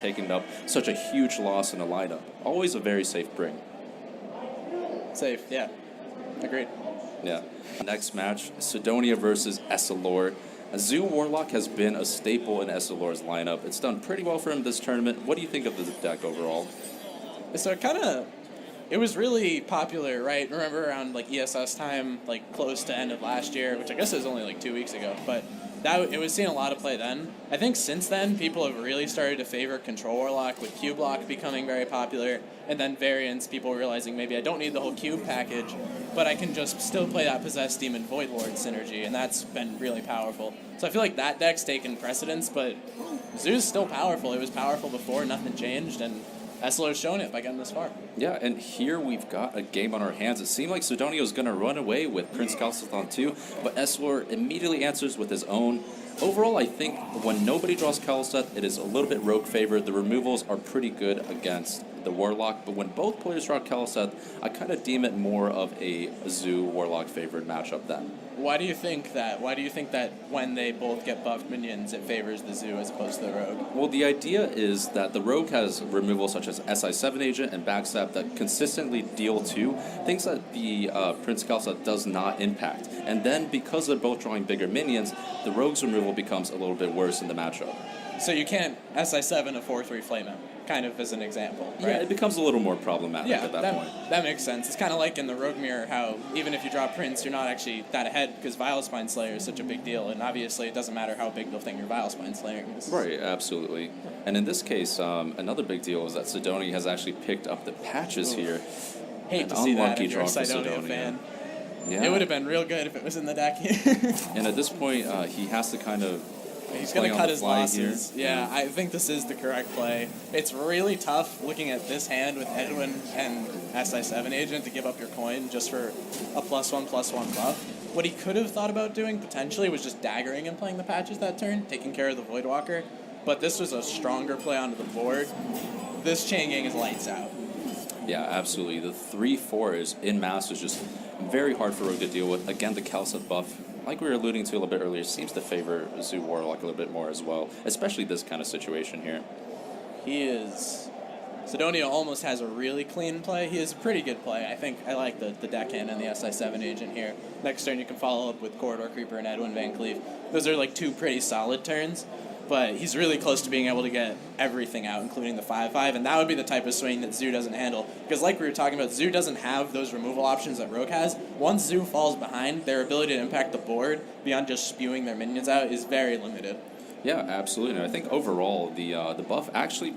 taking up such a huge loss in a lineup. Always a very safe bring. Safe, yeah. Agreed. Yeah. Next match, Cydonia versus Eselor. Zoo Warlock has been a staple in Eselor's lineup. It's done pretty well for him this tournament. What do you think of the deck overall? So it was really popular, right? Remember around like ESS time, like close to end of last year, which I guess was only like 2 weeks ago, but it was seeing a lot of play then. I think since then, people have really started to favor Control Warlock, with Cube Lock becoming very popular, and then variants, people realizing maybe I don't need the whole Cube package, but I can just still play that Possessed Demon Void Lord synergy, and that's been really powerful. So I feel like that deck's taken precedence, but Zoo's still powerful. It was powerful before, nothing changed, and Eselor's shown it by getting this far. Yeah, and here we've got a game on our hands. It seemed like Cydonia was going to run away with Prince Calcithon 2, but Eselor immediately answers with his own. Overall, I think when nobody draws Calcith, it is a little bit rogue favored. The removals are pretty good against the Warlock, but when both players draw Calcith, I kind of deem it more of a Zoo Warlock favored matchup then. Why do you think that? Why do you think that when they both get buffed minions, it favors the Zoo as opposed to the Rogue? Well, the idea is that the Rogue has removals such as SI7 Agent and Backstab that consistently deal to things that the Prince Calcith does not impact. And then because they're both drawing bigger minions, the Rogue's removal becomes a little bit worse in the matchup. So you can't SI7 a 4/3 Flame Out, kind of as an example, right? Yeah, it becomes a little more problematic at that point. That makes sense. It's kind of like in the Rogue Mirror how even if you draw Prince, you're not actually that ahead because Vile Spine Slayer is such a big deal, and obviously it doesn't matter how big they'll think your Vile Spine Slayer is. Right, absolutely. And in this case, another big deal is that Cydonia has actually picked up the patches here. Hate to see that if you're a Cydonia fan. Yeah. It would have been real good if it was in the deck here. And at this point, he has to kind of... He's going to cut his losses. Here. Yeah, I think this is the correct play. It's really tough looking at this hand with Edwin and SI7 Agent to give up your coin just for a +1/+1 buff. What he could have thought about doing potentially was just daggering and playing the patches that turn, taking care of the Voidwalker. But this was a stronger play onto the board. This chain gang is lights out. Yeah, absolutely. The 3/4 is in mass is just very hard for Rogue to deal with. Again, the Calcith buff, like we were alluding to a little bit earlier, seems to favor Zoo Warlock a little bit more as well, especially this kind of situation here. Cydonia almost has a really clean play. He is a pretty good play. I think I like the deckhand and the SI7 Agent here. Next turn you can follow up with Corridor Creeper and Edwin Van Cleef. Those are like two pretty solid turns, but he's really close to being able to get everything out, including the 5/5, and that would be the type of swing that Zoo doesn't handle. Because like we were talking about, Zoo doesn't have those removal options that Rogue has. Once Zoo falls behind, their ability to impact the board beyond just spewing their minions out is very limited. Yeah, absolutely. And I think overall, the buff actually,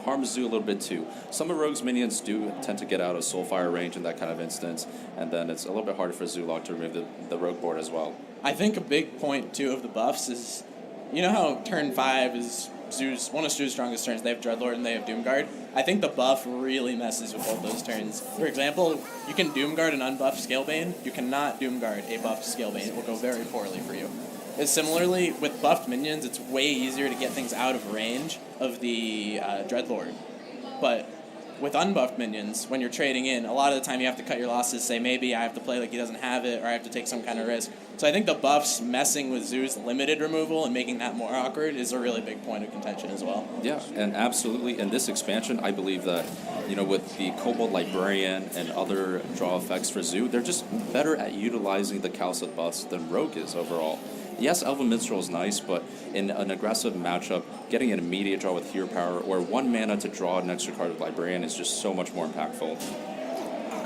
harms Zoo a little bit too. Some of Rogue's minions do tend to get out of Soulfire range in that kind of instance, and then it's a little bit harder for Zoolock to remove the Rogue board as well. I think a big point, too, of the buffs is, you know how turn 5 is one of Zoo's strongest turns. They have Dreadlord and they have Doomguard. I think the buff really messes with both those turns. For example, you can Doomguard an unbuffed Scalebane. You cannot Doomguard a buffed Scalebane. It will go very poorly for you. Similarly, with buffed minions, it's way easier to get things out of range of the Dreadlord. But with unbuffed minions, when you're trading in, a lot of the time you have to cut your losses, say maybe I have to play like he doesn't have it, or I have to take some kind of risk. So I think the buffs messing with Zoo's limited removal and making that more awkward is a really big point of contention as well. Yeah, and absolutely. In this expansion, I believe that, with the Kobold Librarian and other draw effects for Zoo, they're just better at utilizing the Calcith buffs than Rogue is overall. Yes, Elven Minstrel is nice, but in an aggressive matchup, getting an immediate draw with Hero Power or 1 mana to draw an extra card with Librarian is just so much more impactful.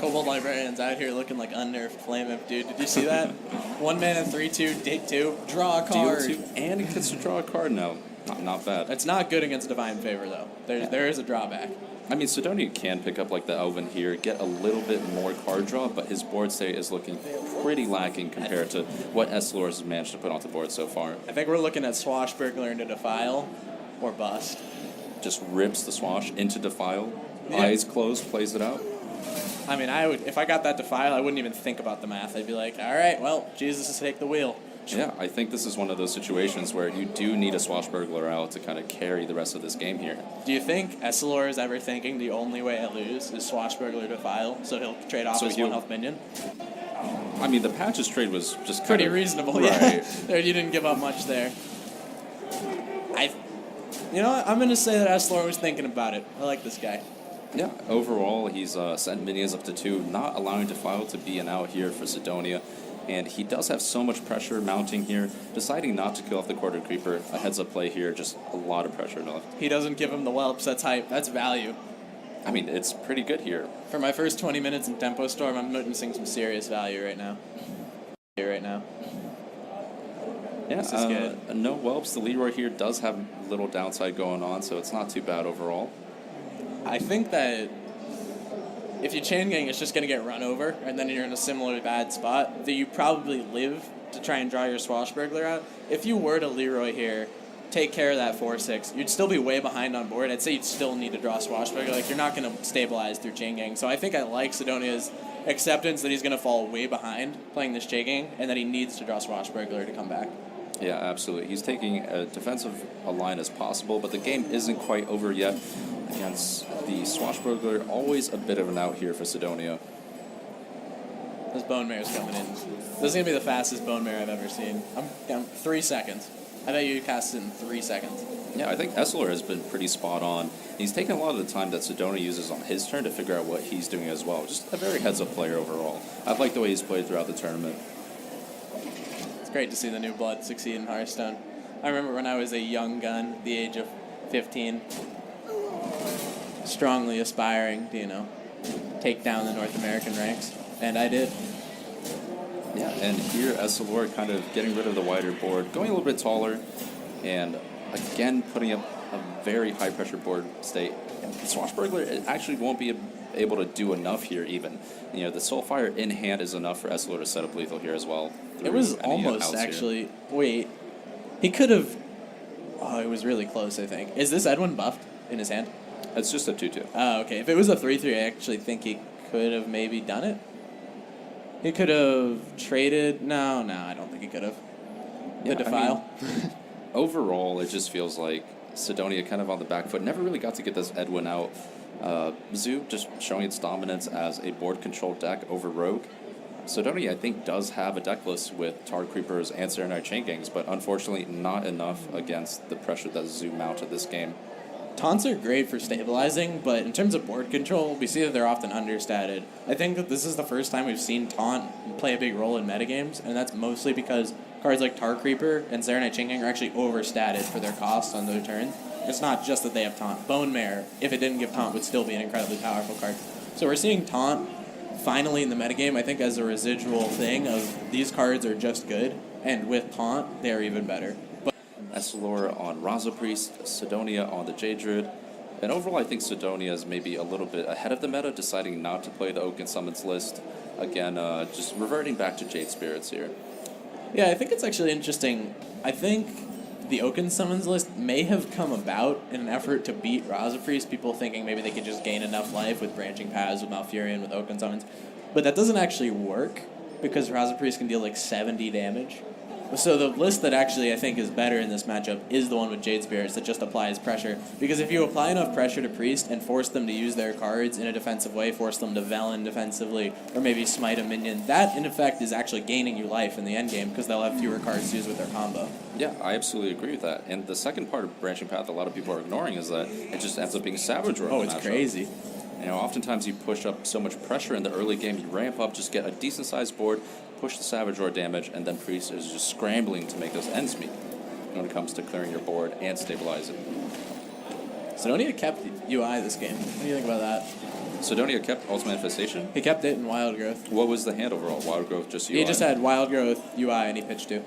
Kobold Librarian's out here looking like unnerved Flame Imp, dude. Did you see that? 1 mana, 3/2, dig 2, draw a card. Deal 2, and it gets to draw a card now. Not bad. It's not good against Divine Favor, though. There is a drawback. I mean, Cydonia can pick up like the Elven here, get a little bit more card draw, but his board state is looking pretty lacking compared to what Eselor has managed to put onto the board so far. I think we're looking at Swashbuckler into Defile or Bust. Just rips the Swash into Defile, eyes closed, plays it out. I mean, if I got that Defile, I wouldn't even think about the math. I'd be like, all right, well, Jesus has take the wheel. Yeah, I think this is one of those situations where you do need a Swashbuckler out to kind of carry the rest of this game here. Do you think Eselor is ever thinking the only way I lose is Swashbuckler Defile, so he'll trade off his 1 health minion? I mean, the patches trade was just pretty reasonable, right. Yeah. There, you didn't give up much there. You know what? I'm going to say that Eselor was thinking about it. I like this guy. Yeah, overall, he's sent minions up to 2, not allowing Defile to be an out here for Cydonia. And he does have so much pressure mounting here, deciding not to kill off the Quarter Creeper. A heads-up play here, just a lot of pressure left. He doesn't give him the whelps. That's hype. That's value. I mean, it's pretty good here. For my first 20 minutes in Tempo Storm, I'm noticing some serious value right now. Yeah, This is good. no whelps. The Leroy here does have a little downside going on, so it's not too bad overall. I think that if you chain gang, it's just going to get run over, and then you're in a similarly bad spot that you probably live to try and draw your Swashbuckler out. If you were to Leroy here, take care of that 4-6, you'd still be way behind on board. I'd say you'd still need to draw Swashbuckler. Like, you're not going to stabilize through chain gang. So I think I like Cydonia's acceptance that he's going to fall way behind playing this chain gang, and that he needs to draw Swashbuckler to come back. Yeah, absolutely. He's taking as defensive a line as possible, but the game isn't quite over yet against the Swashbuckler. Always a bit of an out here for Cydonia. This Bone Mare's coming in. This is going to be the fastest Bone Mare I've ever seen. I'm 3 seconds. I bet you cast it in 3 seconds. Yeah, I think Eselor has been pretty spot on. He's taken a lot of the time that Cydonia uses on his turn to figure out what he's doing as well. Just a very heads-up player overall. I like the way he's played throughout the tournament. It's great to see the new blood succeed in Hearthstone. I remember when I was a young gun, the age of 15, strongly aspiring to, take down the North American ranks, and I did. Yeah, and here Eselor kind of getting rid of the wider board, going a little bit taller, and again putting up a very high-pressure board state. And Swashbuckler actually won't be able to do enough here even. The Soulfire in hand is enough for Eselor to set up lethal here as well. It was almost actually... Wait. He could have... Oh, it was really close, I think. Is this Edwin buffed in his hand? It's just a 2-2. Oh, okay. If it was a 3-3, I actually think he could have maybe done it. He could have traded... No, I don't think he could have. The Defile. Overall, it just feels like Cydonia kind of on the back foot. Never really got to get this Edwin out. Zoo just showing its dominance as a board control deck over Rogue. Cydonia, I think, does have a deck list with Tar Creepers and Serenite Chain Gangs, but unfortunately not enough against the pressure that Zoo mounted this game. Taunts are great for stabilizing, but in terms of board control, we see that they're often understated. I think that this is the first time we've seen Taunt play a big role in metagames, and that's mostly because cards like Tar Creeper and Serenite Chain Gang are actually overstated for their cost on their turn. It's not just that they have Taunt. Bone Mare, if it didn't give Taunt, would still be an incredibly powerful card. So we're seeing Taunt finally in the metagame, I think, as a residual thing of these cards are just good, and with Taunt, they're even better. Eselor on Raza Priest, Cydonia on the Jade Druid. And overall, I think Cydonia is maybe a little bit ahead of the meta, deciding not to play the Oaken Summons list. Again, just reverting back to Jade Spirits here. Yeah, I think it's actually interesting. I think the Oaken Summons list may have come about in an effort to beat Raza Priest, people thinking maybe they could just gain enough life with Branching Paths, with Malfurion, with Oaken Summons. But that doesn't actually work, because Raza Priest can deal like 70 damage. So the list that actually I think is better in this matchup is the one with Jade Spirits that just applies pressure. Because if you apply enough pressure to Priest and force them to use their cards in a defensive way, force them to Velen defensively, or maybe smite a minion, that in effect is actually gaining you life in the endgame because they'll have fewer cards to use with their combo. Yeah, I absolutely agree with that. And the second part of Branching Path a lot of people are ignoring is that it just ends up being Savage Roar. Oh, it's crazy. Oftentimes you push up so much pressure in the early game, you ramp up, just get a decent-sized board, push the Savage Roar damage, and then Priest is just scrambling to make those ends meet when it comes to clearing your board and stabilizing. Cydonia kept UI this game. What do you think about that? Cydonia kept Ultimate Infestation? He kept it in Wild Growth. What was the hand overall? Wild Growth, just UI? He just had Wild Growth, UI, and he pitched 2.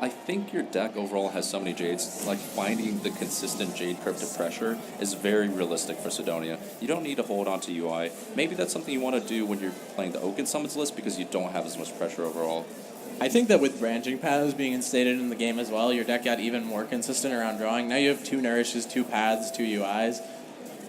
I think your deck overall has so many Jades. Like, finding the consistent Jade curve to pressure is very realistic for Cydonia. You don't need to hold on to UI. Maybe that's something you want to do when you're playing the Oaken Summons list because you don't have as much pressure overall. I think that with Branching Paths being instated in the game as well, your deck got even more consistent around drawing. Now you have 2 Nourishes, 2 Paths, 2 UIs.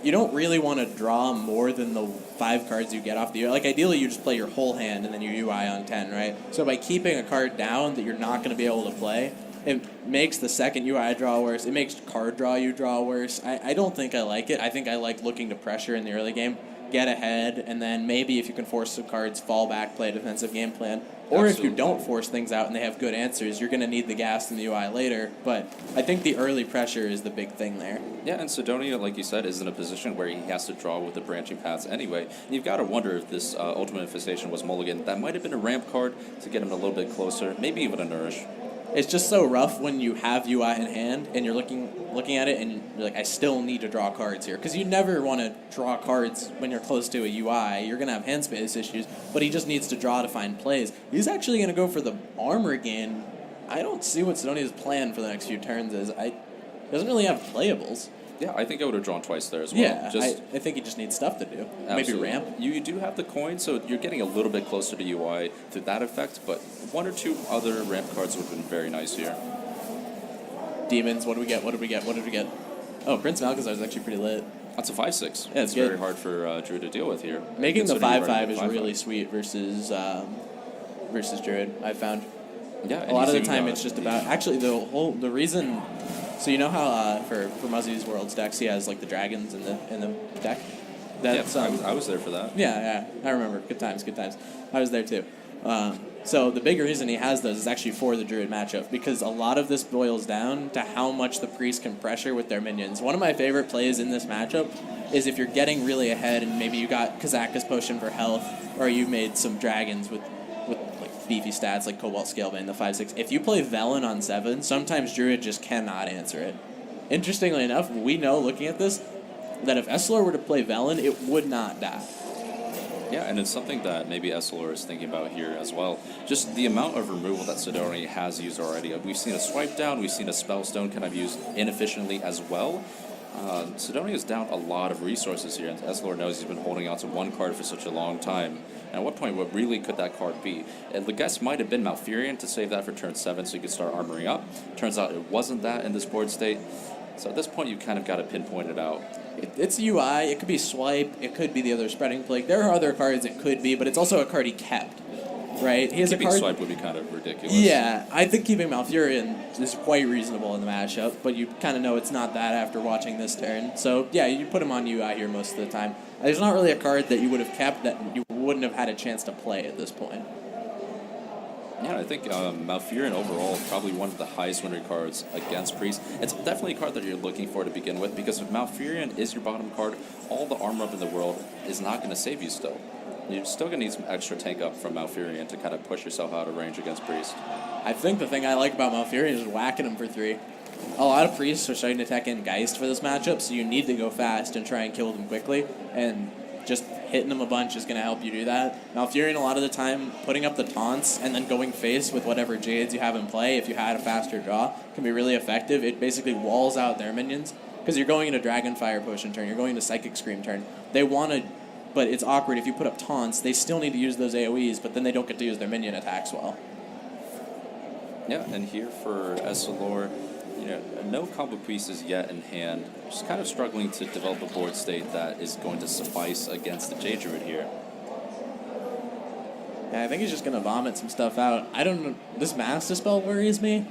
You don't really want to draw more than the 5 cards you get off the UI. Like, ideally, you just play your whole hand and then you UI on 10, right? So by keeping a card down that you're not going to be able to play, It makes the second UI draw worse. It makes card draw you draw worse. I don't think I like it. I think I like looking to pressure in the early game, get ahead, and then maybe if you can force some cards, fall back, play a defensive game plan. Or if you don't force things out and they have good answers, you're going to need the gas in the UI later. But I think the early pressure is the big thing there. Yeah, and Cydonia, like you said, is in a position where he has to draw with the branching paths anyway. And you've got to wonder if this Ultimate Infestation was mulligan. That might have been a ramp card to get him a little bit closer, maybe even a nourish. It's just so rough when you have UI in hand and you're looking at it and you're like, I still need to draw cards here. Because you never want to draw cards when you're close to a UI. You're going to have hand space issues, but he just needs to draw to find plays. He's actually going to go for the armor gain. I don't see what Sidonia's plan for the next few turns is. He doesn't really have playables. Yeah, I think I would have drawn twice there as well. Yeah, I think he just needs stuff to do. Absolutely. Maybe ramp. You do have the coin, so you're getting a little bit closer to UI to that effect, but one or two other ramp cards would have been very nice here. Demons, what do we get? Oh, Prince Malchezaar is actually pretty lit. That's a 5/6. Yeah, it's very hard for Drew to deal with here. Making the 5/5 is really sweet versus Druid, I've found. Yeah, a lot of the time it's just about actually the reason. So you know how for Muzzy's Worlds decks he has like the dragons in the deck. That's I was there for that. Yeah, I remember. Good times. I was there too. So the big reason he has those is actually for the Druid matchup because a lot of this boils down to how much the priest can pressure with their minions. One of my favorite plays in this matchup is if you're getting really ahead and maybe you got Kazaka's potion for health or you made some dragons with like beefy stats like Cobalt Scalebane, the 5/6. If you play Velen on 7, sometimes Druid just cannot answer it. Interestingly enough, we know looking at this that if Eselor were to play Velen, it would not die. Yeah, and it's something that maybe Eselor is thinking about here as well. Just the amount of removal that Cydonia has used already. We've seen a Swipe Down, we've seen a Spellstone kind of used inefficiently as well. Cydonia is down a lot of resources here, and Eselor knows he's been holding on to one card for such a long time. And at what point, what really could that card be? And the guess might have been Malfurion to save that for turn 7 so you could start armoring up. Turns out it wasn't that in this board state. So at this point, you kind of got to pinpoint it out. It's UI, it could be Swipe, it could be the other Spreading Plague. There are other cards it could be, but it's also a card he kept, right? He has Keeping a card. Swipe would be kind of ridiculous. Yeah, I think keeping Malfurion is quite reasonable in the matchup, but you kind of know it's not that after watching this turn. So yeah, you put him on UI here most of the time. There's not really a card that you would have kept that you wouldn't have had a chance to play at this point. Yeah, I think Malfurion overall is probably one of the highest winning cards against Priest. It's definitely a card that you're looking for to begin with, because if Malfurion is your bottom card, all the armor up in the world is not going to save you still. You're still going to need some extra tank up from Malfurion to kind of push yourself out of range against Priest. I think the thing I like about Malfurion is whacking him for 3. A lot of Priests are starting to tech in Geist for this matchup, so you need to go fast and try and kill them quickly, and just hitting them a bunch is going to help you do that. Malfurion, a lot of the time, putting up the taunts and then going face with whatever Jades you have in play, if you had a faster draw, can be really effective. It basically walls out their minions, because you're going into Dragonfire Potion turn, you're going into Psychic Scream turn. They want to, but it's awkward. If you put up taunts, they still need to use those AoEs, but then they don't get to use their minion attacks well. Yeah, and here for Eselor, no combo pieces yet in hand. Just kind of struggling to develop a board state that is going to suffice against the Jade Druid here. Yeah, I think he's just going to vomit some stuff out. I don't know. This Mass Dispel worries me.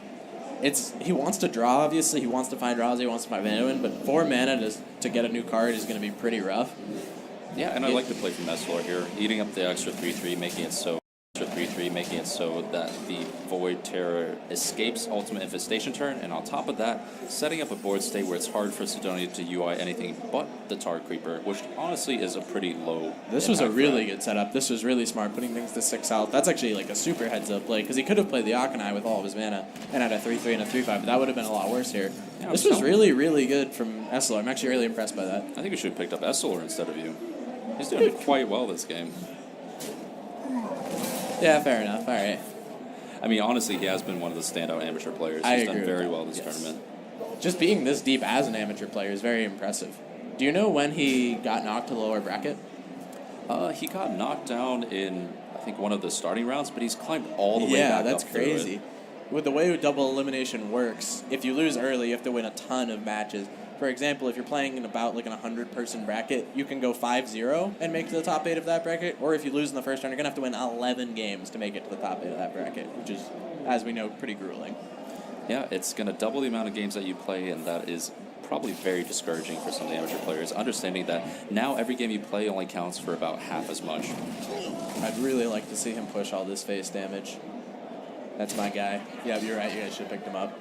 He wants to draw, obviously. He wants to find draws. He wants to find mana, but 4 mana to get a new card is going to be pretty rough. Yeah, and I like to play from Eselor here, eating up the extra 3/3, making it so that the Void Terror escapes Ultimate Infestation turn, and on top of that, setting up a board state where it's hard for Cydonia to UI anything but the Tar Creeper, which honestly is a pretty low. This was a really good setup. This was really smart, putting things to 6 health. That's actually like a super heads-up play, because he could have played the Akanai with all of his mana and had a 3/3 and a 3/5, but that would have been a lot worse here. Yeah, this was really, really good from Eselor. I'm actually really impressed by that. I think we should have picked up Eselor instead of you. He's doing quite well this game. Yeah, fair enough. All right. I mean, honestly, he has been one of the standout amateur players. He's done very well this tournament. Just being this deep as an amateur player is very impressive. Do you know when he got knocked to the lower bracket? He got knocked down in, I think, one of the starting rounds, but he's climbed all the way back up. Yeah, that's crazy. With the way double elimination works, if you lose early, you have to win a ton of matches. For example, if you're playing in about like an 100-person bracket, you can go 5-0 and make it to the top 8 of that bracket. Or if you lose in the first round, you're going to have to win 11 games to make it to the top 8 of that bracket, which is, as we know, pretty grueling. Yeah, it's going to double the amount of games that you play, and that is probably very discouraging for some of the amateur players, understanding that now every game you play only counts for about half as much. I'd really like to see him push all this face damage. That's my guy. Yeah, you're right. You guys should have picked him up.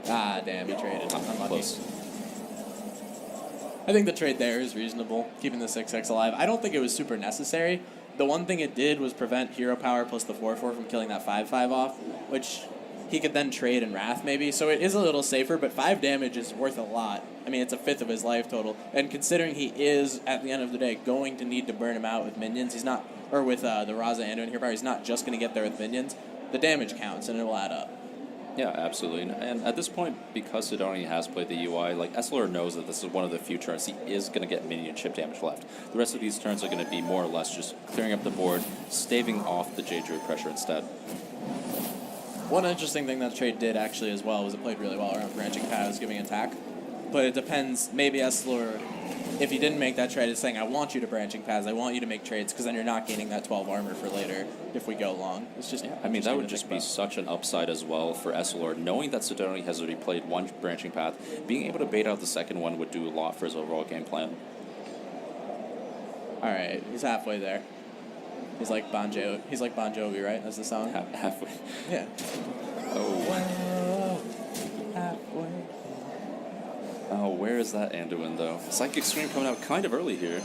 Ah, damn, he traded. Unlucky. Close. I think the trade there is reasonable, keeping the 6/6 alive. I don't think it was super necessary. The one thing it did was prevent hero power plus the 4/4 from killing that 5/5 off, which he could then trade in Wrath maybe. So it is a little safer, but 5 damage is worth a lot. I mean, it's a fifth of his life total. And considering he is, at the end of the day, going to need to burn him out with minions, he's not, or with the Raza Anduin hero power, he's not just going to get there with minions. The damage counts, and it will add up. Yeah, absolutely. And at this point, because Cydonia has played the UI, like Eselor knows that this is one of the few turns he is going to get minion chip damage left. The rest of these turns are going to be more or less just clearing up the board, staving off the Jade Druid pressure instead. One interesting thing that trade did actually as well was it played really well around branching paths, giving attack. But it depends. Maybe Eselor, if he didn't make that trade, is saying, I want you to branching paths, I want you to make trades, because then you're not gaining that 12 armor for later if we go long. It's just, I mean, that would just be such an upside as well for Eselor. Knowing that Cydonia has already played one branching path, being able to bait out the second one would do a lot for his overall game plan. All right, he's halfway there. He's like Bon Jovi. He's like Bon Jovi, right? That's the song. Halfway. Yeah. Oh. Halfway. Oh, where is that Anduin though? Psychic Scream coming out kind of early here.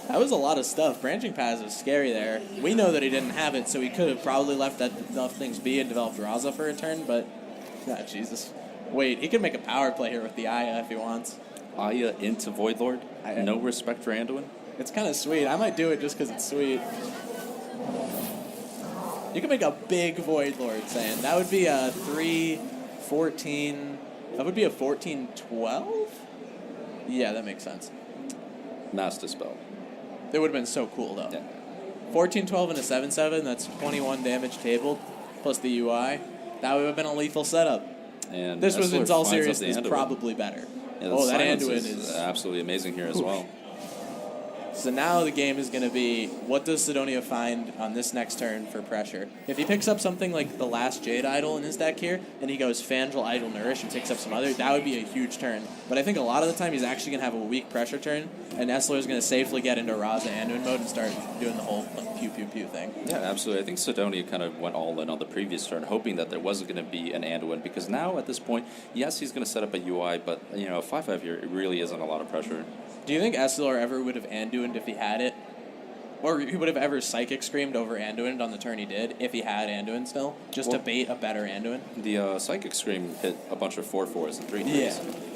That was a lot of stuff. Branching paths was scary there. We know that he didn't have it, so he could have probably left things be and developed Raza for a turn. But, Jesus. Wait, he could make a power play here with the Aya if he wants. Aya into Voidlord. No respect for Anduin. It's kind of sweet. I might do it just because it's sweet. You can make a big Void Lord, saying. That would be a 3-14. That would be a 14-12? Yeah, that makes sense. Mass Dispel. It would have been so cool, though. Yeah. 14-12 and a 7/7, that's 21 damage tabled, plus the UI. That would have been a lethal setup. And this was, in all seriousness, Anduin. probably better. Yeah, that Anduin is absolutely amazing here as well. So now the game is going to be, what does Cydonia find on this next turn for pressure? If he picks up something like the last Jade Idol in his deck here, and he goes Fandral, Idol, Nourish, and picks up some other, that would be a huge turn. But I think a lot of the time he's actually going to have a weak pressure turn, and Eselor is going to safely get into Raza Anduin mode and start doing the whole pew-pew-pew thing. Yeah, absolutely. I think Cydonia kind of went all in on the previous turn, hoping that there wasn't going to be an Anduin, because now at this point, yes, he's going to set up a UI, but, a 5/5 here, it really isn't a lot of pressure. Do you think Eselor ever would have Anduined if he had it? Or he would have ever Psychic Screamed over Anduin on the turn he did, if he had Anduin still, just to bait a better Anduin? The Psychic Scream hit a bunch of 4/4s and 3/3s. Yeah.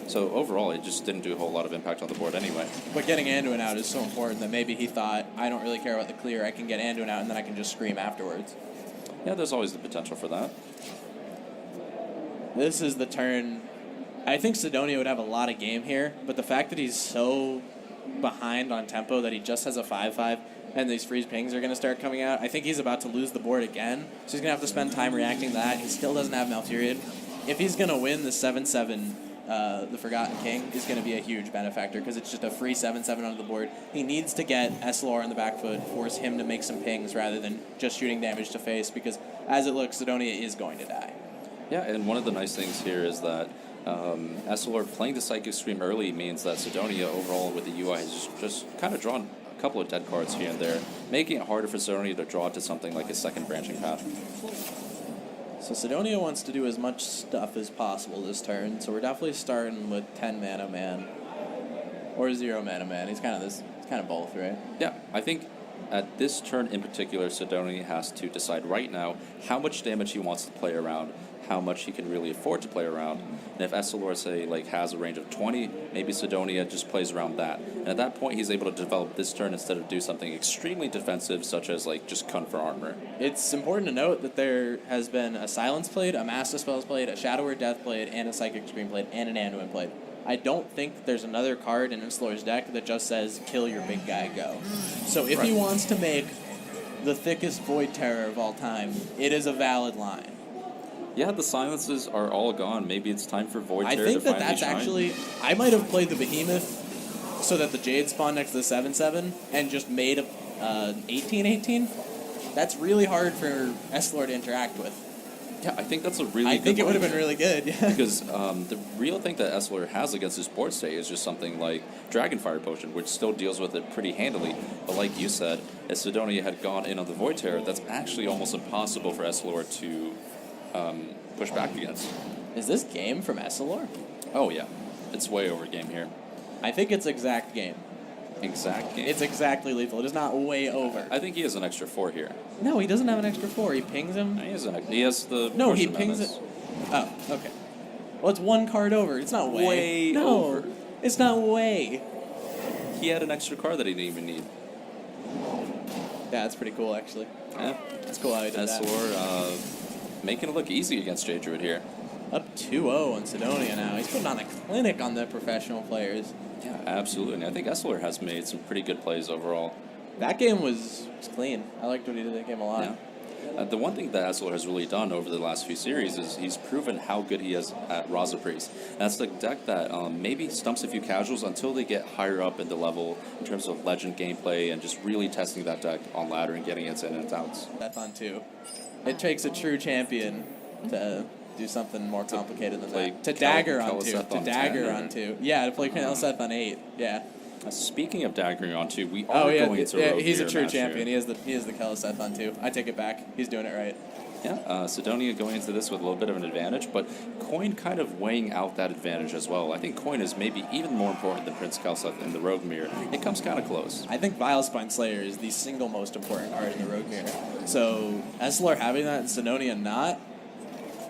So overall, it just didn't do a whole lot of impact on the board anyway. But getting Anduin out is so important that maybe he thought, I don't really care about the clear, I can get Anduin out and then I can just Scream afterwards. Yeah, there's always the potential for that. This is the turn. I think Cydonia would have a lot of game here, but the fact that he's so behind on tempo that he just has a 5/5 and these freeze pings are going to start coming out, I think he's about to lose the board again. So he's going to have to spend time reacting to that. He still doesn't have Malfurion. If he's going to win the 7/7, the Forgotten King is going to be a huge benefactor because it's just a free 7/7 onto the board. He needs to get Eselor on the back foot, force him to make some pings rather than just shooting damage to face, because as it looks, Cydonia is going to die. Yeah, and one of the nice things here is that Eselor playing the Psychic Scream early means that Cydonia overall with the UI has just kind of drawn a couple of dead cards here and there, making it harder for Cydonia to draw to something like a second branching path. So Cydonia wants to do as much stuff as possible this turn, so we're definitely starting with 10 mana man. Or 0 mana man. He's kind of both, right? Yeah, I think at this turn in particular, Cydonia has to decide right now how much damage he wants to play around, how much he can really afford to play around. And if Eselor, say, has a range of 20, maybe Cydonia just plays around that. And at that point, he's able to develop this turn instead of do something extremely defensive, such as, just Kun for armor. It's important to note that there has been a Silence played, a Mass Dispels played, a Shadow or Death played, and a Psychic Scream played, and an Anduin played. I don't think there's another card in Eselor's deck that just says, kill your big guy, go. So if he wants to make the thickest Void Terror of all time, it is a valid line. Yeah, the silences are all gone. Maybe it's time for Void Terror to I think finally that's shine. actually... I might have played the Behemoth so that the Jade spawned next to the 7/7 and just made a 18/18. That's really hard for Eselor to interact with. Yeah, I think that's a really I good think it would have point. been really good. Yeah. Because the real thing that Eselor has against his board state is just something like Dragonfire Potion, which still deals with it pretty handily. But like you said, if Cydonia had gone in on the Void Terror, that's actually almost impossible for Eselor to push back against. Is this game from Eselor? Oh, yeah. It's way over game here. I think it's exact game. Exact game. It's exactly lethal. It is not way over. I think he has an extra 4 here. No, he doesn't have an extra 4. He pings him. He has the... No, he Potion pings Menace. it. Oh, okay. Well, it's 1 card over. It's not way. Way no, over. It's not way. He had an extra card that he didn't even need. Yeah, that's pretty cool, actually. Yeah. That's cool how he did that. Eselor making it look easy against J Druid here. Up 2-0 on Cydonia now. He's putting on a clinic on the professional players. Yeah, absolutely. And I think Eselor has made some pretty good plays overall. That game was clean. I liked what he did that game a lot. Yeah. The one thing that Eselor has really done over the last few series is he's proven how good he is at Raza Priest. And that's the deck that maybe stumps a few casuals until they get higher up in the level in terms of legend gameplay and just really testing that deck on ladder and getting its in and its outs. That's on 2. It takes a true champion to do something more complicated than that. To dagger on 2. To dagger on 2. Yeah, to play Seth on 8. Yeah. Speaking of daggering on 2, we are going into yeah, Rogue he's a Mirror true match champion. here. He is the Keliseth on 2. I take it back. He's doing it right. Yeah, Cydonia going into this with a little bit of an advantage, but Coin kind of weighing out that advantage as well. I think Coin is maybe even more important than Prince Kelseth in the Rogue Mirror. It comes kind of close. I think Vilespine Slayer is the single most important card in the Rogue Mirror. So Eselor having that and Cydonia not.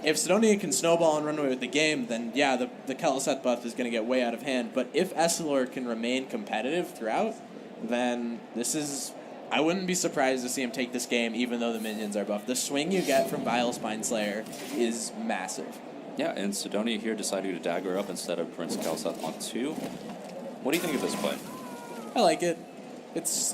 If Cydonia can snowball and run away with the game, then yeah, the Keliseth buff is going to get way out of hand. But if Eselor can remain competitive throughout, then this is... I wouldn't be surprised to see him take this game, even though the minions are buffed. The swing you get from Vilespine Slayer is massive. Yeah, and Cydonia here deciding to dagger up instead of Prince Kelseth on 2. What do you think of this play? I like it.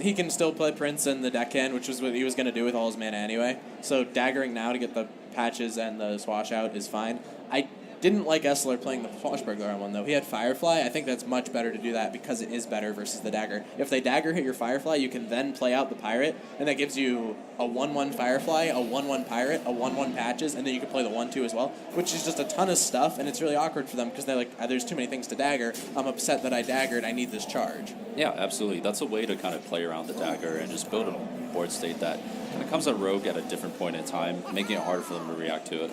He can still play Prince in the deckhand, which is what he was going to do with all his mana anyway. So daggering now to get the patches and the swash out is fine. I didn't like Eselor playing the Swashbuckler on one, though. He had Firefly. I think that's much better to do that because it is better versus the dagger. If they dagger hit your Firefly, you can then play out the Pirate, and that gives you a 1-1 Firefly, a 1-1 Pirate, a 1-1 Patches, and then you can play the 1-2 as well, which is just a ton of stuff, and it's really awkward for them because they're like, there's too many things to dagger. I'm upset that I daggered. I need this charge. Yeah, absolutely. That's a way to kind of play around the dagger and just build a board state that kind of comes at Rogue at a different point in time, making it harder for them to react to it.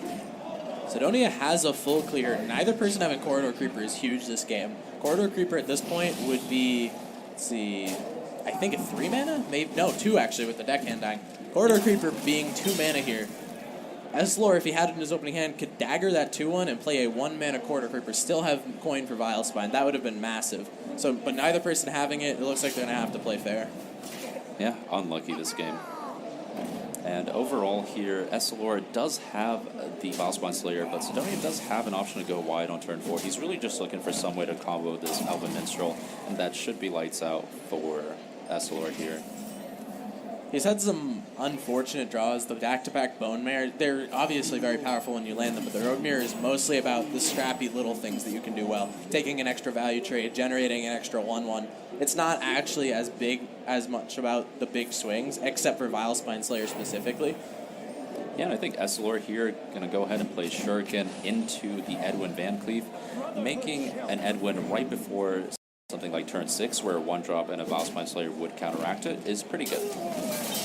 Cydonia has a full clear. Neither person having Corridor Creeper is huge this game. Corridor Creeper at this point would be, let's see, I think a 3 mana? Maybe, no, 2 actually with the deckhand dying. Corridor Creeper being 2 mana here. Eselor, if he had it in his opening hand, could dagger that 2-1 and play a 1 mana Corridor Creeper, still have coin for Vilespine. That would have been massive. So, but neither person having it, it looks like they're going to have to play fair. Yeah, unlucky this game. And overall here, Eselor does have the Vilespine Slayer, but Cydonia does have an option to go wide on turn 4. He's really just looking for some way to combo this Elven Minstrel, and that should be lights out for Eselor here. He's had some unfortunate draws. The back-to-back Bone Mare, they're obviously very powerful when you land them, but the Rogue Mirror is mostly about the scrappy little things that you can do well. Taking an extra value trade, generating an extra 1-1. It's not actually as much about the big swings, except for Vilespine Slayer specifically. Yeah, and I think Eselor here going to go ahead and play Shuriken into the Edwin Van Cleave, making an Edwin right before something like turn 6, where a 1-drop and a Vilespine Slayer would counteract it, is pretty good.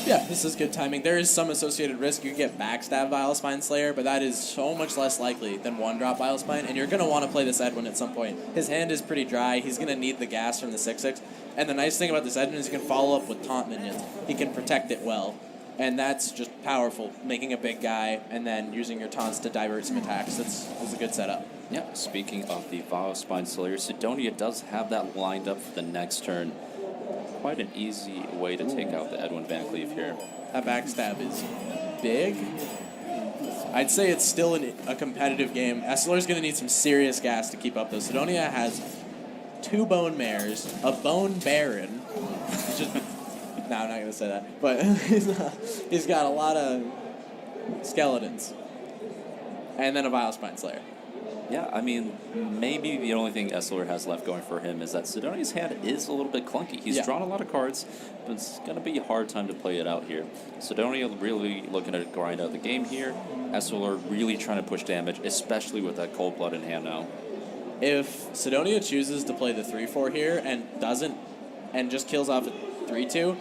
Yeah, this is good timing. There is some associated risk. You can get backstab Vilespine Slayer, but that is so much less likely than 1-drop Vilespine, and you're going to want to play this Edwin at some point. His hand is pretty dry. He's going to need the gas from the 6/6, and the nice thing about this Edwin is he can follow up with taunt minions. He can protect it well, and that's just powerful, making a big guy and then using your taunts to divert some attacks. That's a good setup. Yeah, speaking of the Vilespine Slayer, Cydonia does have that lined up for the next turn. Quite an easy way to take out the Edwin Van Cleave here. That backstab is big. I'd say it's still a competitive game. Eselor's going to need some serious gas to keep up, though. Cydonia has 2 Bone Mares, a Bone Baron. No, I'm not going to say that. But he's got a lot of skeletons. And then a Vilespine Slayer. Yeah, I mean, maybe the only thing Eselor has left going for him is that Cydonia's hand is a little bit clunky. He's drawn a lot of cards, but it's going to be a hard time to play it out here. Cydonia really looking to grind out the game here. Eselor really trying to push damage, especially with that Cold Blood in hand now. If Cydonia chooses to play the 3-4 here and doesn't, and just kills off a 3-2,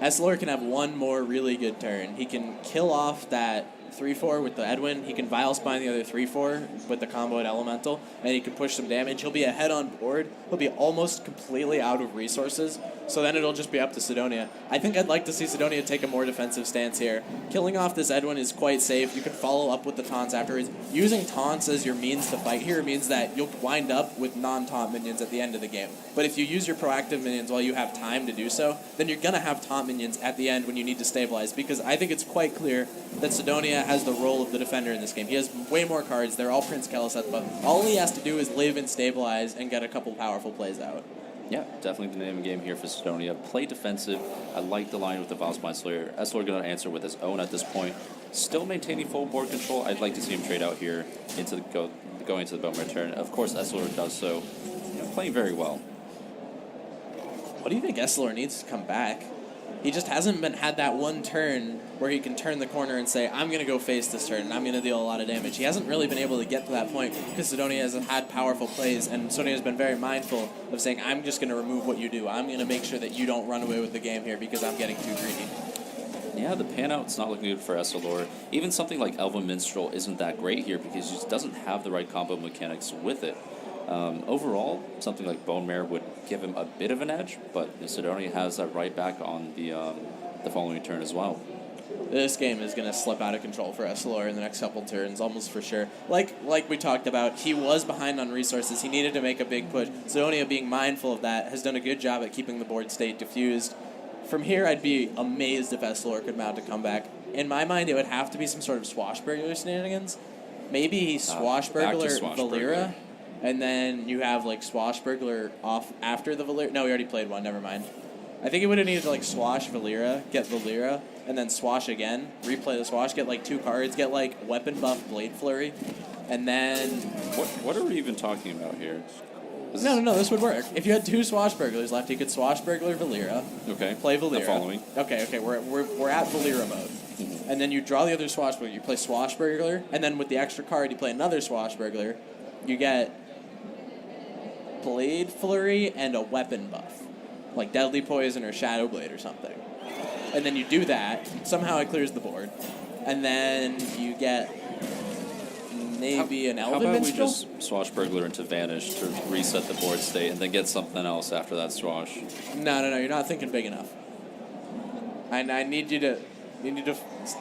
Eselor can have one more really good turn. He can kill off that 3-4 with the Edwin. He can Vile Spine the other 3-4 with the combo at Elemental, and he can push some damage. He'll be ahead on board. He'll be almost completely out of resources, so then it'll just be up to Cydonia. I think I'd like to see Cydonia take a more defensive stance here. Killing off this Edwin is quite safe. You can follow up with the taunts afterwards. Using taunts as your means to fight here means that you'll wind up with non-taunt minions at the end of the game. But if you use your proactive minions while you have time to do so, then you're going to have taunt minions at the end when you need to stabilize, because I think it's quite clear that Cydonia has the role of the defender in this game. He has way more cards. They're all Prince Keleseth, but all he has to do is live and stabilize and get a couple powerful plays out. Yeah, definitely the name of the game here for Cydonia. Play defensive. I like the line with the Valspine Slayer. Eselor going to answer with his own at this point. Still maintaining full board control. I'd like to see him trade out here into the going into the Bone Return. Of course, Eselor does so. Playing very well. What do you think Eselor needs to come back? He just hasn't had that one turn where he can turn the corner and say, I'm going to go face this turn, and I'm going to deal a lot of damage. He hasn't really been able to get to that point because Cydonia has had powerful plays, and Cydonia has been very mindful of saying, I'm just going to remove what you do. I'm going to make sure that you don't run away with the game here because I'm getting too greedy. Yeah, the pan out's not looking good for Eselor. Even something like Elven Minstrel isn't that great here because he just doesn't have the right combo mechanics with it. Overall, something like Bone Mare would give him a bit of an edge, but Cydonia has that right back on the following turn as well. This game is going to slip out of control for Eselor in the next couple turns, almost for sure. Like we talked about, he was behind on resources. He needed to make a big push. Cydonia, being mindful of that, has done a good job at keeping the board state diffused. From here, I'd be amazed if Eselor could mount a comeback. In my mind, it would have to be some sort of swashbuckler shenanigans. Maybe swashbuckler Valera. And then you have, like, Swashbuckler off after the Valera. No, we already played one. Never mind. I think he would have needed to, like, swash Valera, get Valera, and then swash again, replay the swash, get, like, 2 cards, get, like, weapon buff Blade Flurry, and then... What are we even talking about here? No, this would work. If you had 2 Swashburglars left, you could Swashbuckler Valera. Okay. Play Valera. I'm following. Okay, we're at Valera mode. Mm-hmm. And then you draw the other Swashbuckler. You play Swashbuckler, and then with the extra card, you play another Swashbuckler. You get... Blade Flurry and a weapon buff, like Deadly Poison or Shadow Blade or something. And then you do that, somehow it clears the board. And then you get maybe an Elven Minstrel? How about we just Swashbuckler into Vanish to reset the board state and then get something else after that swash? No, you're not thinking big enough. I need you to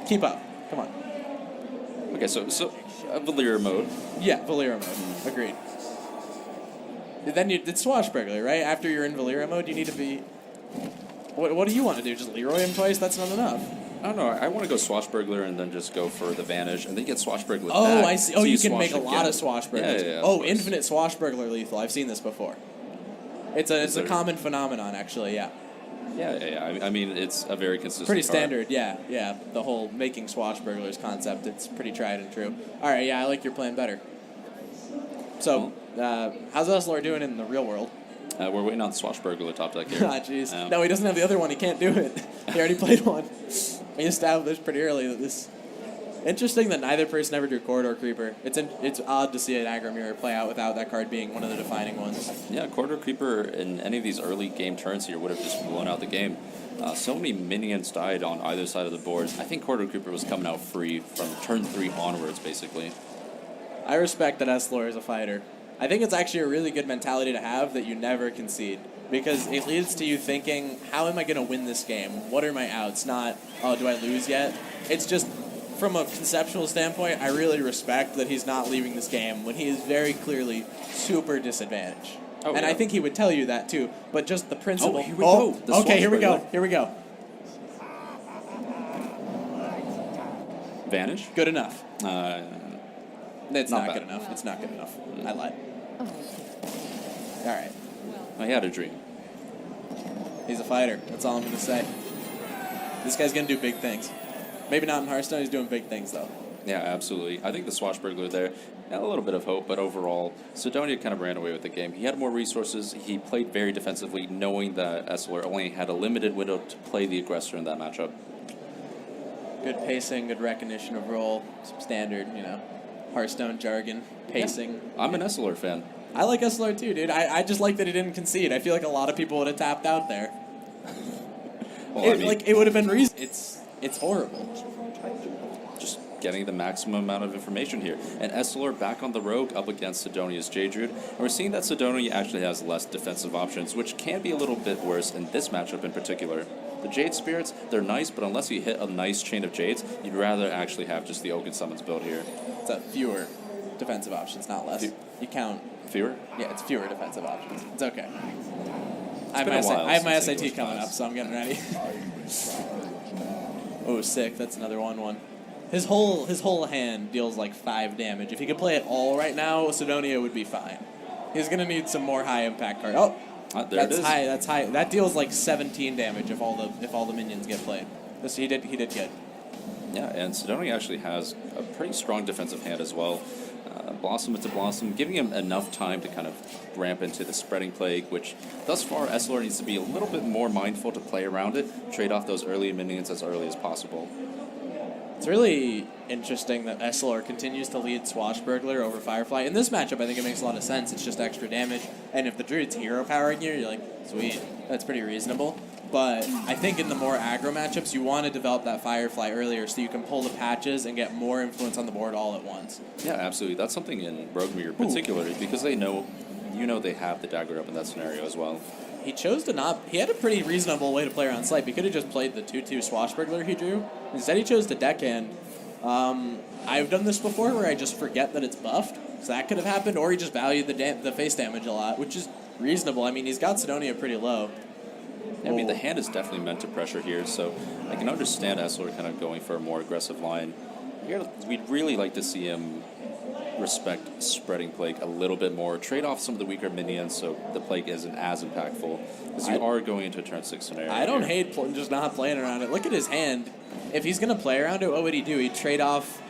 keep up. Come on. Okay, so Valera mode. Yeah, Valera mode. Agreed. Then it's Swashbuckler, right? After you're in Valera mode, you need to be... What do you want to do? Just Leroy him twice? That's not enough. I don't know. I want to go Swashbuckler and then just go for the Vanish and then get Swashbuckler back. Oh, I see. Oh, so you can make a lot of Swashbucklers. Yeah, oh, infinite Swashbuckler lethal. I've seen this before. It's a common phenomenon, actually, yeah. Yeah. I mean, it's a very consistent pretty card. Standard, yeah. The whole making Swashbucklers concept, it's pretty tried and true. All right, yeah, I like your plan better. So... how's Eselor doing in the real world? We're waiting on Swashbuckler top deck here. Ah, jeez. No, he doesn't have the other one. He can't do it. He already played one. We established pretty early that this... Interesting that neither person ever drew Corridor Creeper. It's odd to see an aggro mirror play out without that card being one of the defining ones. Yeah, Corridor Creeper in any of these early game turns here would have just blown out the game. So many minions died on either side of the board. I think Corridor Creeper was coming out free from turn 3 onwards, basically. I respect that Eselor is a fighter. I think it's actually a really good mentality to have that you never concede, because it leads to you thinking, how am I going to win this game? What are my outs? Not, oh, do I lose yet? It's just, from a conceptual standpoint, I really respect that he's not leaving this game when he is very clearly super disadvantaged. Oh, and yeah. I think he would tell you that too, but just the principle. Oh, here we go. Okay, here we go. Vanish? Good enough. It's not bad. good enough. It's not good enough. I lied. All right. I had a dream. He's a fighter. That's all I'm going to say. This guy's going to do big things. Maybe not in Hearthstone. He's doing big things, though. Yeah, absolutely. I think the Swashbuckler there, A little bit of hope, but overall, Cydonia kind of ran away with the game. He had more resources. He played very defensively, knowing that Eselor only had a limited window to play the aggressor in that matchup. Good pacing, good recognition of role, some standard, Hearthstone jargon, pacing. Yeah. I'm an Eselor fan. I like Eselor too, dude. I just like that he didn't concede. I feel like a lot of people would have tapped out there. Well, it would have been reason. It's horrible. Just getting the maximum amount of information here. And Eselor back on the rogue up against Sidonia's Jadrude. And we're seeing that Cydonia actually has less defensive options, which can be a little bit worse in this matchup in particular. The Jade Spirits, they're nice, but unless you hit a nice chain of Jades, you'd rather actually have just the Oaken Summons build here. It's a fewer defensive options, not less. You count. Fewer? Yeah, it's fewer defensive options. It's okay. I I have my SAT coming up, so I'm getting ready. Oh, sick. That's another 1/1. His whole hand deals like 5 damage. If he could play it all right now, Cydonia would be fine. He's gonna need some more high impact cards. Oh, there it is. High. That's high. That deals like 17 damage if all the minions get played. He did good. Yeah, and Cydonia actually has a pretty strong defensive hand as well. Blossom into Blossom, giving him enough time to kind of ramp into the Spreading Plague, which thus far Eselor needs to be a little bit more mindful to play around it, trade off those early minions as early as possible. It's really interesting that Eselor continues to lead Swashbuckler over Firefly. In this matchup, I think it makes a lot of sense. It's just extra damage, and if the Druid's hero powering you, you're like, sweet, that's pretty reasonable. But I think in the more aggro matchups, you want to develop that Firefly earlier so you can pull the patches and get more influence on the board all at once. Yeah, absolutely. That's something in Roguemere particularly, because they know, they have the dagger up in that scenario as well. He chose to not. He had a pretty reasonable way to play around Slipe. He could have just played the 2/2 Swashbuckler he drew. Instead, he chose to deckhand. I've done this before where I just forget that it's buffed, so that could have happened, or he just valued the face damage a lot, which is reasonable. I mean, he's got Cydonia pretty low. I mean, the hand is definitely meant to pressure here, so I can understand Eselor kind of going for a more aggressive line. Here, we'd really like to see him respect Spreading Plague a little bit more, trade off some of the weaker minions so the Plague isn't as impactful, because you are going into a turn 6 scenario. I don't hate just not playing around it. Look at his hand. If he's going to play around it, what would he do? He'd trade off.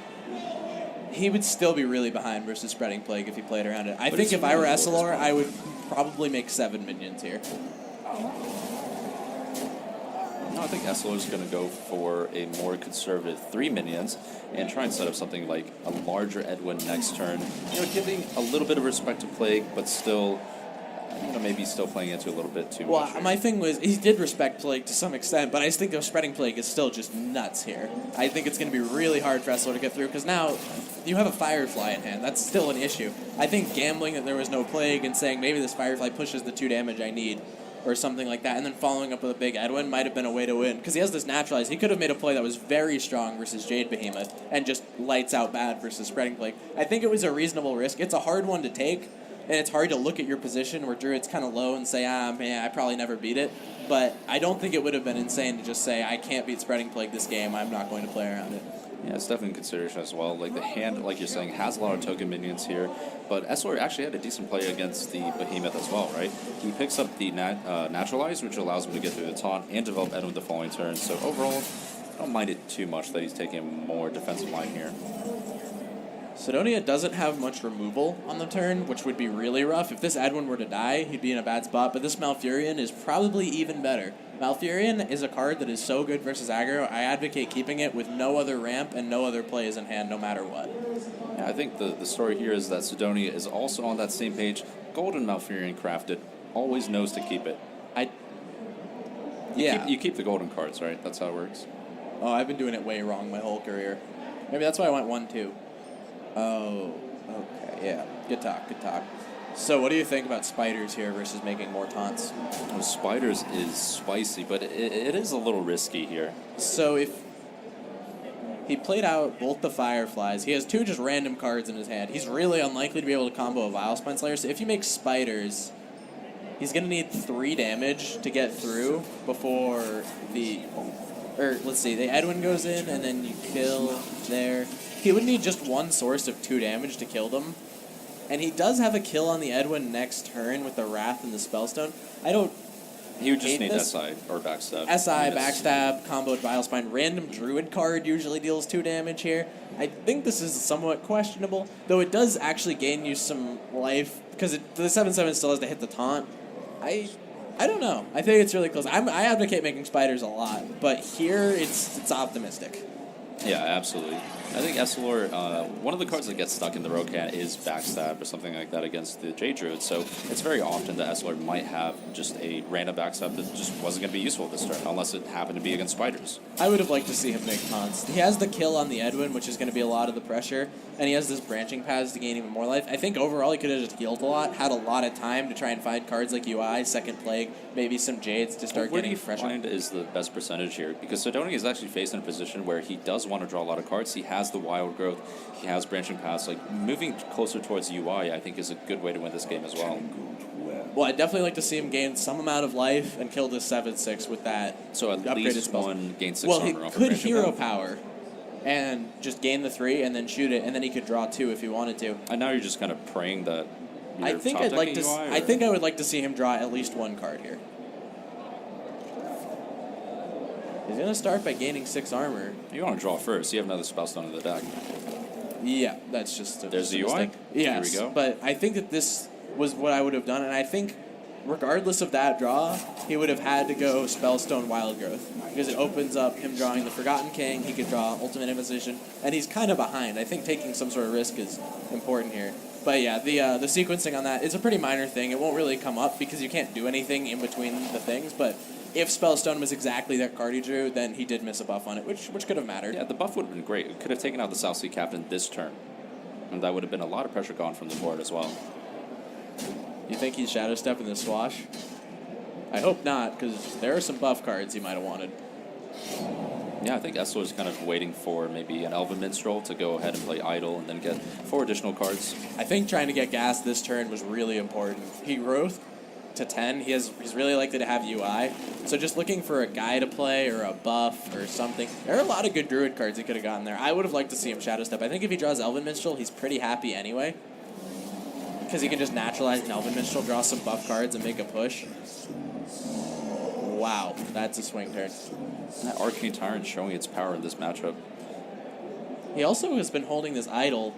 He would still be really behind versus Spreading Plague if he played around it. I think if I were Eselor, I would probably make 7 minions here. No, I think Eselor is going to go for a more conservative 3 minions and try and set up something like a larger Edwin next turn. Giving a little bit of respect to Plague, but still, maybe still playing into a little bit too much. Well, my thing was, he did respect Plague to some extent, but I just think the Spreading Plague is still just nuts here. I think it's going to be really hard for Eselor to get through, because now you have a Firefly in hand. That's still an issue. I think gambling that there was no Plague and saying maybe this Firefly pushes the 2 damage I need, or something like that, and then following up with a big Edwin might have been a way to win, because he has this naturalize. He could have made a play that was very strong versus Jade Behemoth and just lights out bad versus Spreading Plague. I think it was a reasonable risk. It's a hard one to take, and it's hard to look at your position where Druid's kind of low and say, man, I probably never beat it, but I don't think it would have been insane to just say, I can't beat Spreading Plague this game, I'm not going to play around it. Yeah, it's definitely in consideration as well. Like, the hand, like you're saying, has a lot of token minions here, but Eselor actually had a decent play against the Behemoth as well, right? He picks up the Naturalize, which allows him to get through the taunt and develop Edwin the following turn, so overall, I don't mind it too much that he's taking a more defensive line here. Cydonia doesn't have much removal on the turn, which would be really rough. If this Edwin were to die, he'd be in a bad spot, but this Malfurion is probably even better. Malfurion is a card that is so good versus aggro, I advocate keeping it with no other ramp and no other plays in hand, no matter what. Yeah, I think the story here is that Cydonia is also on that same page. Golden Malfurion crafted, always knows to keep it. You keep the golden cards, right? That's how it works. Oh, I've been doing it way wrong my whole career. Maybe that's why I went 1-2. Oh, okay, yeah. Good talk. So what do you think about Spiders here versus making more taunts? Well, Spiders is spicy, but it is a little risky here. So if he played out both the Fireflies, he has 2 just random cards in his hand. He's really unlikely to be able to combo a Vile Spine Slayer, so if you make Spiders, he's going to need 3 damage to get through before the Edwin goes in, and then you kill there. He would need just 1 source of 2 damage to kill them. And he does have a kill on the Edwin next turn with the Wrath and the Spellstone. He would just hate need this. SI or backstab. SI, Yes. backstab, comboed Vilespine, random Druid card usually deals 2 damage here. I think this is somewhat questionable, though it does actually gain you some life, because the 7/7 still has to hit the taunt. I don't know. I think it's really close. I advocate making spiders a lot, but here it's optimistic. Yeah, absolutely. I think Eselor, one of the cards that gets stuck in the Rokan is Backstab or something like that against the Jade Druid, so it's very often that Eselor might have just a random Backstab that just wasn't going to be useful this turn, unless it happened to be against spiders. I would have liked to see him make taunts. He has the kill on the Edwin, which is going to be a lot of the pressure, and he has this branching paths to gain even more life. I think overall he could have just healed a lot, had a lot of time to try and find cards like UI, Second Plague, maybe some Jades to start getting pressure. Where do you find is the best percentage here? Because Cydonia is actually faced in a position where he does want to draw a lot of cards. He has the Wild Growth, he has branching paths. Like, moving closer towards UI, I think, is a good way to win this game as well. Well, I'd definitely like to see him gain some amount of life and kill this 7/6 with that. So at upgraded least spells. one gain 6 Well, armor he off of could branching hero path. power and just gain the 3 and then shoot it, and then he could draw 2 if he wanted to. And now you're just kind of praying that you're I think top I'd like decking to. UI, I or- think I would like to see him draw at least 1 card here. He's gonna start by gaining 6 armor. You want to draw first. You have another Spellstone in the deck. Yeah, that's just There's the UI? mistake. Yes, Here we go. but I think that this was what I would have done, and I think regardless of that draw, he would have had to go Spellstone Wild Growth because it opens up him drawing the Forgotten King. He could draw Ultimate Imposition, and he's kind of behind. I think taking some sort of risk is important here. But yeah, the sequencing on that is a pretty minor thing. It won't really come up because you can't do anything in between the things, but if Spellstone was exactly that card he drew, then he did miss a buff on it, which could have mattered. Yeah, the buff would have been great. It could have taken out the South Sea Captain this turn. And that would have been a lot of pressure gone from the board as well. You think he's Shadow Step in the Swash? I hope not, because there are some buff cards he might have wanted. Yeah, I think Eselor's kind of waiting for maybe an Elven Minstrel to go ahead and play Idol and then get 4 additional cards. I think trying to get gas this turn was really important. He growth to 10. He's really likely to have UI. So just looking for a guy to play or a buff or something. There are a lot of good Druid cards he could have gotten there. I would have liked to see him Shadow Step. I think if he draws Elven Minstrel, he's pretty happy anyway. Because he can just naturalize an Elven Minstrel, draw some buff cards, and make a push. Wow, that's a swing turn. That Arcane Tyrant showing its power in this matchup. He also has been holding this Idol.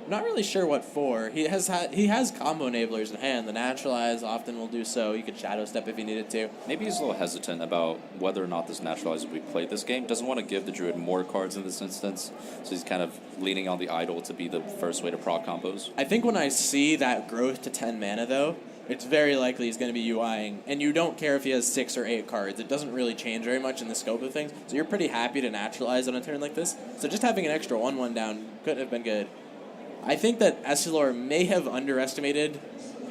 I'm not really sure what for. He has combo enablers in hand. The Naturalize often will do so. You could Shadow Step if he needed to. Maybe he's a little hesitant about whether or not this Naturalizer will be played this game. Doesn't want to give the Druid more cards in this instance. So he's kind of leaning on the Idol to be the first way to proc combos. I think when I see that growth to 10 mana, though, it's very likely he's going to be UIing. And you don't care if he has 6 or 8 cards. It doesn't really change very much in the scope of things. So you're pretty happy to Naturalize on a turn like this. So just having an extra 1/1 down could have been good. I think that Eselor may have underestimated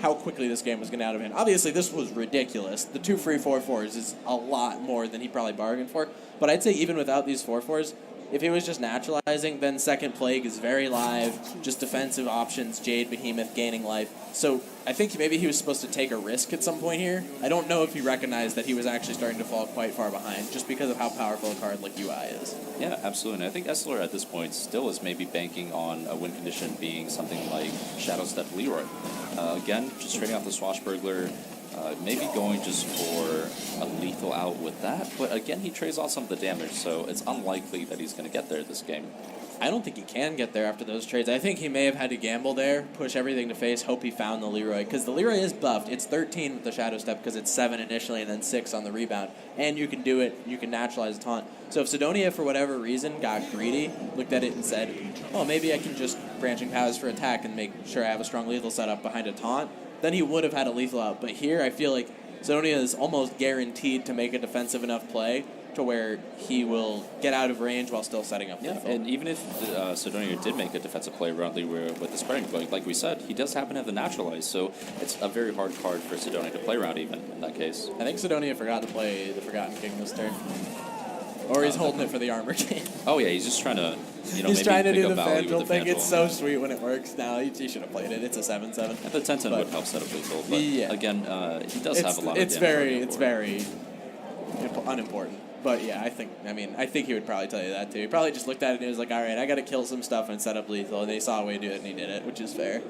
how quickly this game was going to out of hand. Obviously, this was ridiculous. The 2 free 4/4s is a lot more than he probably bargained for. But I'd say even without these 4/4s, if he was just naturalizing, then Second Plague is very live, just defensive options, Jade, Behemoth gaining life. So I think maybe he was supposed to take a risk at some point here. I don't know if he recognized that he was actually starting to fall quite far behind, just because of how powerful a card like UI is. Yeah, absolutely. And I think Eselor at this point still is maybe banking on a win condition being something like Shadow Step Leroy. Again, just trading off the Swashbuckler, maybe going just for a lethal out with that. But again, he trades off some of the damage, so it's unlikely that he's going to get there this game. I don't think he can get there after those trades. I think he may have had to gamble there, push everything to face, hope he found the Leroy. Because the Leroy is buffed. It's 13 with the Shadow Step because it's 7 initially and then 6 on the rebound. And you can do it. You can naturalize a taunt. So if Cydonia, for whatever reason, got greedy, looked at it and said, oh, maybe I can just branching paths for attack and make sure I have a strong lethal setup behind a taunt, then he would have had a lethal out. But here, I feel like Cydonia is almost guaranteed to make a defensive enough play to where he will get out of range while still setting up lethal. And even if Cydonia did make a defensive play around Leroy with the spreading play, like we said, he does happen to have the naturalize, so it's a very hard card for Cydonia to play around even in that case. I think Cydonia forgot to play the Forgotten King this turn. Or he's holding it for the armor king. Oh yeah, he's just trying to, He's maybe trying to pick do up the value Fandral with the thing. It's Fandral. so sweet when it works. Now he should have played it. It's a 7/7. And the 10-10 would help set up lethal, but again, he does have a lot of It's damage. very unimportant. But yeah, I think he would probably tell you that too. He probably just looked at it and he was like, all right, I got to kill some stuff and set up lethal. And they saw a way to do it and he did it, which is fair.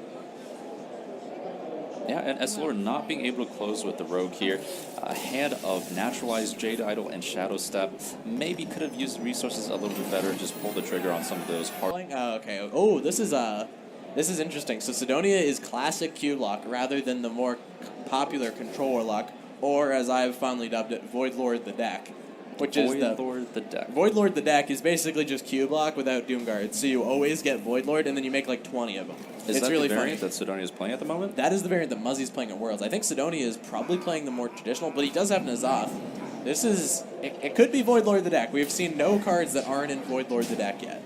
Yeah, and Eselor not being able to close with the Rogue here. A hand of Naturalized Jade Idol and Shadow Step. Maybe could have used the resources a little bit better, just pull the trigger on some of those hard... Okay. Oh, this is interesting. So Cydonia is classic Q block rather than the more popular Control Warlock, or as I've fondly dubbed it, Void Lord the deck. Void Lord the deck. Void Lord the deck is basically just Q block without Doom Guard. So you always get Void Lord, and then you make like 20 of them. Is that really the variant funny. that Cydonia is playing at the moment? That is the variant that Muzzy's playing at Worlds. I think Cydonia is probably playing the more traditional, but he does have N'Zoth. This is... It could be Void Lord the deck. We've seen no cards that aren't in Void Lord the deck yet.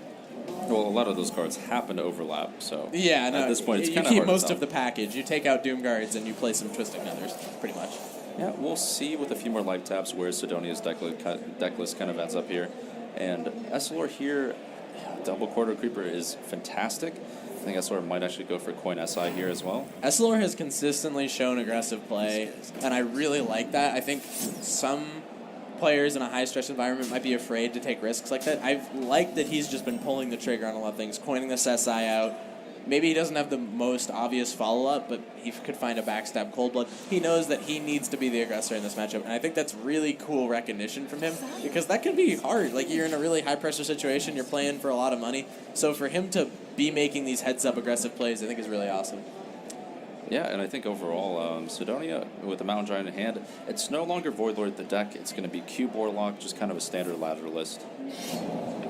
Well, a lot of those cards happen to overlap, so... Yeah, no, at this point, it's you kind of keep hard to most tell. of the package. You take out Doom Guards and you play some Twisting Nethers, pretty much. Yeah, we'll see with a few more life taps where Sidonia's deck list kind of ends up here. And Eselor here, double Quarter Creeper is fantastic. I think Eselor might actually go for Coin SI here as well. Eselor has consistently shown aggressive play, and I really like that. I think some players in a high-stress environment might be afraid to take risks like that. I've liked that he's just been pulling the trigger on a lot of things, coining this SI out. Maybe he doesn't have the most obvious follow-up, but he could find a backstab Cold Blood. He knows that he needs to be the aggressor in this matchup, and I think that's really cool recognition from him, because that can be hard. Like, you're in a really high-pressure situation, you're playing for a lot of money, so for him to be making these heads-up aggressive plays, I think is really awesome. Yeah, and I think overall, Cydonia, with the Mountain Giant in hand, it's no longer Void Lord the deck. It's going to be Cube Warlock, just kind of a standard ladder list.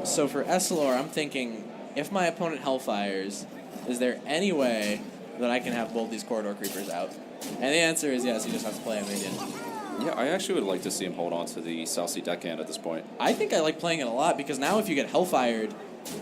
So for Eselor, I'm thinking, if my opponent Hellfires, is there any way that I can have both these Corridor Creepers out? And the answer is yes, he just has to play a minion. Yeah, I actually would like to see him hold on to the South Sea deckhand at this point. I think I like playing it a lot, because now if you get Hellfired,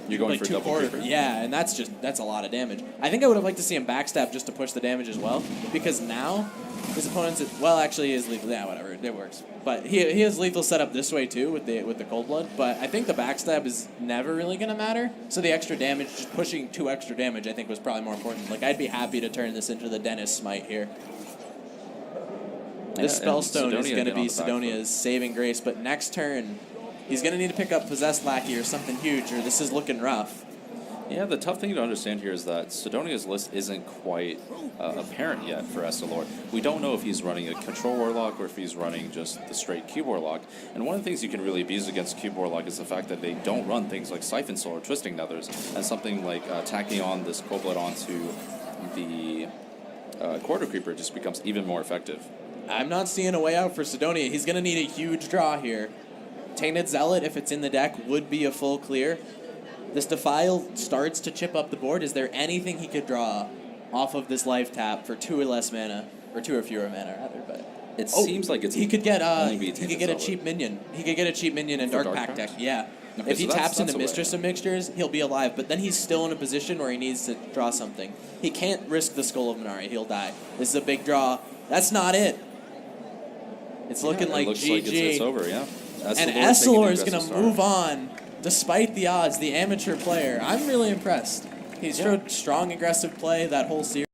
You're going like for two double quarter, creeper? yeah, and that's a lot of damage. I think I would have liked to see him backstab just to push the damage as well, because now his opponent's well, actually he is lethal. Yeah, whatever, it works. But he has lethal set up this way too with the Cold Blood. But I think the backstab is never really gonna matter. So the extra damage, just pushing 2 extra damage, I think was probably more important. Like, I'd be happy to turn this into the Dennis Smite here. This Spellstone is going to be Sidonia's saving grace, but next turn, he's going to need to pick up Possessed Lackey or something huge, or this is looking rough. Yeah, the tough thing to understand here is that Sidonia's list isn't quite apparent yet for Eselor. We don't know if he's running a Control Warlock or if he's running just the straight Cube Warlock. And one of the things you can really abuse against Cube Warlock is the fact that they don't run things like Siphon Soul or Twisting Nethers, and something like tacking on this Cold Blood onto the Quarter Creeper just becomes even more effective. I'm not seeing a way out for Cydonia. He's going to need a huge draw here. Tainted Zealot, if it's in the deck, would be a full clear. This Defile starts to chip up the board. Is there anything he could draw off of this life tap for 2 or less mana, or 2 or fewer mana, rather? But it seems like it's he could get a cheap minion. He could get a cheap minion in For Dark Dark Pact Pact? deck. Yeah. Okay, If he so taps into that's a way. Mistress of Mixtures, he'll be alive. But then he's still in a position where he needs to draw something. He can't risk the Skull of Minari. He'll die. This is a big draw. That's not it. It's looking like looks GG. like it's over, yeah. And Eselor is going to move on, despite the odds, the amateur player. I'm really impressed. He's showed strong aggressive play that whole series.